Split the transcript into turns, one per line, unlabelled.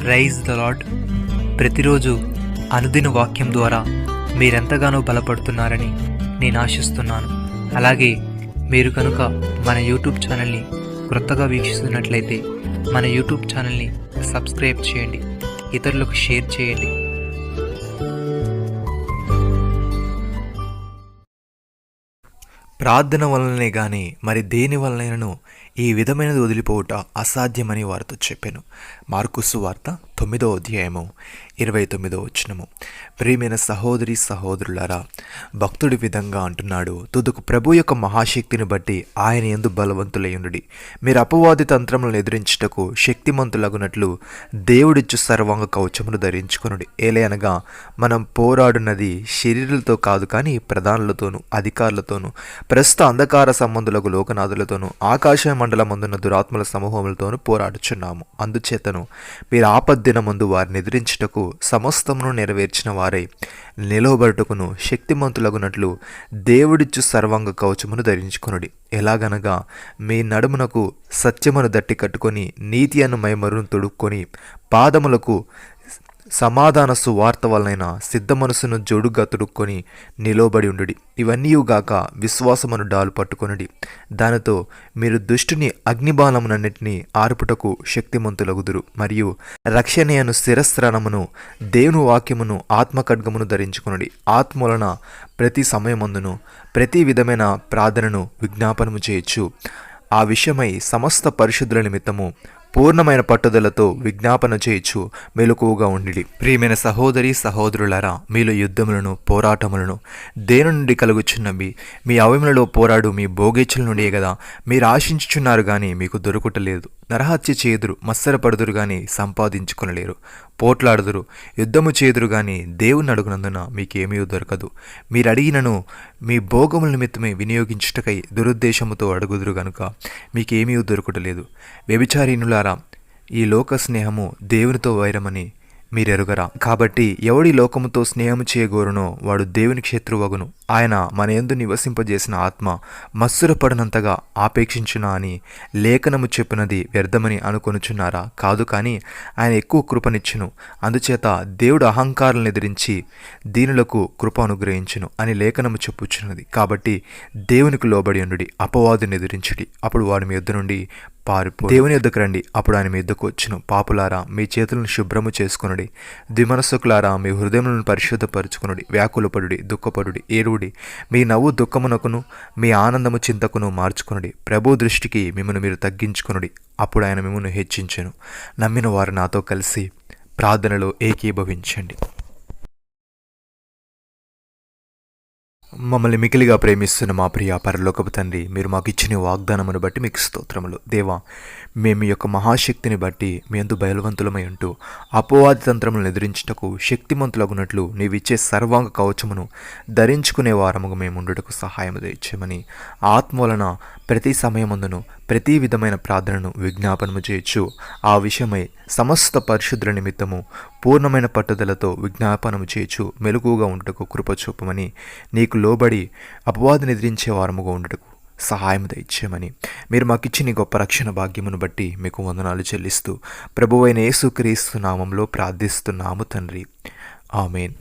Praise the lord. ప్రతిరోజు అనుదిన వాక్యం ద్వారా మీరెంతగానో బలపడుతున్నారని నేను ఆశిస్తున్నాను. అలాగే మీరు కనుక మన యూట్యూబ్ ఛానల్ని క్రొత్తగా వీక్షిస్తున్నట్లయితే మన యూట్యూబ్ ఛానల్ని సబ్స్క్రైబ్ చేయండి, ఇతరులకు షేర్ చేయండి.
ప్రార్థన వలననే గాని మరి దేని వలనైనను ఈ విధమైనది వదిలిపోవుట అసాధ్యమని వారితో చెప్పాను. మార్కు సువార్త 9వ అధ్యాయము 29వ వచనము. ప్రియమైన సహోదరి సహోదరులారా, భక్తుడి విధంగా అంటున్నాడు, తుదకు ప్రభు యొక్క మహాశక్తిని బట్టి ఆయన యందు బలవంతులయ్యుండుడి. మీరు అపవాది తంత్రములను ఎదిరించుటకు శక్తిమంతులగునట్లు దేవుడిచ్చు సర్వాంగ కవచమును ధరించుకొనుడి. ఏలయనగా మనం పోరాడున్నది శరీరులతో కాదు, కానీ ప్రధానులతోనూ అధికారులతోనూ ప్రస్తుత అంధకార సంబంధులకు లోకనాథులతోనూ ఆకాశ మండలమందున్న దురాత్మల సమూహములతోనూ పోరాడుచున్నాము. అందుచేతను మీరు ఆపద్దిన ముందు వారిని ఎదిరించుటకు సమస్తమును నెరవేర్చిన వారై నిలవబడుటకును శక్తిమంతులగునట్లు దేవుడిచ్చు సర్వాంగ కవచమును ధరించుకొనుడి. ఎలాగనగా మీ నడుమునకు సత్యమును దట్టి కట్టుకొని నీతి అను మైమరును తొడుక్కొని పాదములకు సమాధాన సువార్త వలనైన సిద్ధ మనసును జోడుగా తొడుక్కొని నిలవబడి ఉండుడి. ఇవన్నీయుగాక విశ్వాసమును డాలు పట్టుకొనుడి. దానితో మీరు దుష్టుని అగ్నిబాణమునన్నిటినీ ఆర్పుటకు శక్తిమంతులగుదురు. మరియు రక్షణయను శిరస్త్రాణమును దేవుని వాక్యమును ఆత్మఖడ్గమును ధరించుకొనుడి. ఆత్మవలన ప్రతి సమయమందును ప్రతి విధమైన ప్రార్థనను విజ్ఞాపనము చేయొచ్చు. ఆ విషయమై సమస్త పరిశుద్ధుల నిమిత్తము పూర్ణమైన పట్టుదలతో విజ్ఞాపన చేయొచ్చు మెలకువగా ఉండి. ప్రియమైన సహోదరి సహోదరులారా, మీలో యుద్ధములను పోరాటములను దేని నుండి కలుగుచున్నవి? మీ అవయములలో పోరాడు మీ భోగేచ్ఛల నుండే కదా మీరు ఆశించుచున్నారు, కానీ మీకు దొరుకుటలేదు. నరహత్య చేదురు, మత్సరపడుదురు, కానీ సంపాదించుకొనలేరు. పోట్లాడుదురు, యుద్ధము చేదురు, కానీ దేవుని అడుగునందున మీకేమీ దొరకదు. మీరు అడిగినను మీ భోగముల నిమిత్తమే వినియోగించుటకై దురుద్దేశముతో అడుగుదురు గనుక మీకేమీ దొరుకుటలేదు. వ్యభిచారీనులారా, ఈ లోక స్నేహము దేవునితో వైరమని మీరెరుగరా? కాబట్టి ఎవడి లోకముతో స్నేహము చేయగోరునో వాడు దేవునికి శత్రువగును. ఆయన మన యందు నివసింపజేసిన ఆత్మ మత్సరపడనంతగా ఆపేక్షించునా అని లేఖనము చెప్పినది వ్యర్థమని అనుకొనుచున్నారా? కాదు, కానీ ఆయన ఎక్కువ కృపనిచ్చును. అందుచేత దేవుడు అహంకారాలను ఎదిరించి దీనులకు కృప అనుగ్రహించును అని లేఖనము చెప్పుచున్నది. కాబట్టి దేవునికి లోబడి ఉండుడి, అపవాదుని ఎదిరించుడి, అప్పుడు వాడు మీ యొద్ద నుండి పారిపో. దేవుని యొద్దకు రండి, అప్పుడు ఆయన మీ యొద్దకు వచ్చును. పాపులారా, మీ చేతులను శుభ్రము చేసుకొనుడి. ద్విమనస్సుకులారా, మీ హృదయములను పరిశుద్ధపరచుకొనుడి. వ్యాకులపడుడి, దుఃఖపడుడి, ఏరుడి. మీ నవ్వు దుఃఖమునకును మీ ఆనందము చింతకును మార్చుకొనుడి. ప్రభు దృష్టికి మిమ్మల్ని మీరు తగ్గించుకొనుడి, అప్పుడు ఆయన మిమ్మల్ని హెచ్చించును. నమ్మిన వారు నాతో కలిసి ప్రార్థనలో ఏకీభవించండి. మమ్మల్ని మికిలిగా ప్రేమిస్తున్న మా ప్రియ పరలోకపు తండ్రి, మీరు మాకు ఇచ్చిన వాగ్దానమును బట్టి మీకు స్తోత్రములు. దేవా, మేము యొక్క మహాశక్తిని బట్టి మీ యందు బయలువంతులమై ఉంటూ అపవాది తంత్రములను ఎదిరించుటకు శక్తిమంతులగునట్లు నీవిచ్చే సర్వాంగ కవచమును ధరించుకునే వారముగా మేము ఉండుటకు సహాయము దయచేయమని ఆత్మ వలన ప్రతి సమయమందును ప్రతి విధమైన ప్రార్థనను విజ్ఞాపనము చేయొచ్చు. ఆ విషయమై సమస్త పరిశుద్ధుల నిమిత్తము పూర్ణమైన పట్టుదలతో విజ్ఞాపనము చేయొచ్చు మెలకువగా ఉండుటకు కృప చూపమని, నీకు లోబడి అపవాదిని ఎదిరించే వారముగా ఉండుటకు సహాయం దయచేయమని మీరు మాకిచ్చిన గొప్ప రక్షణ భాగ్యమును బట్టి మీకు వందనాలు చెల్లిస్తూ ప్రభువైన యేసుక్రీస్తు నామంలో ప్రార్థిస్తున్నాము తండ్రి. ఆమేన్.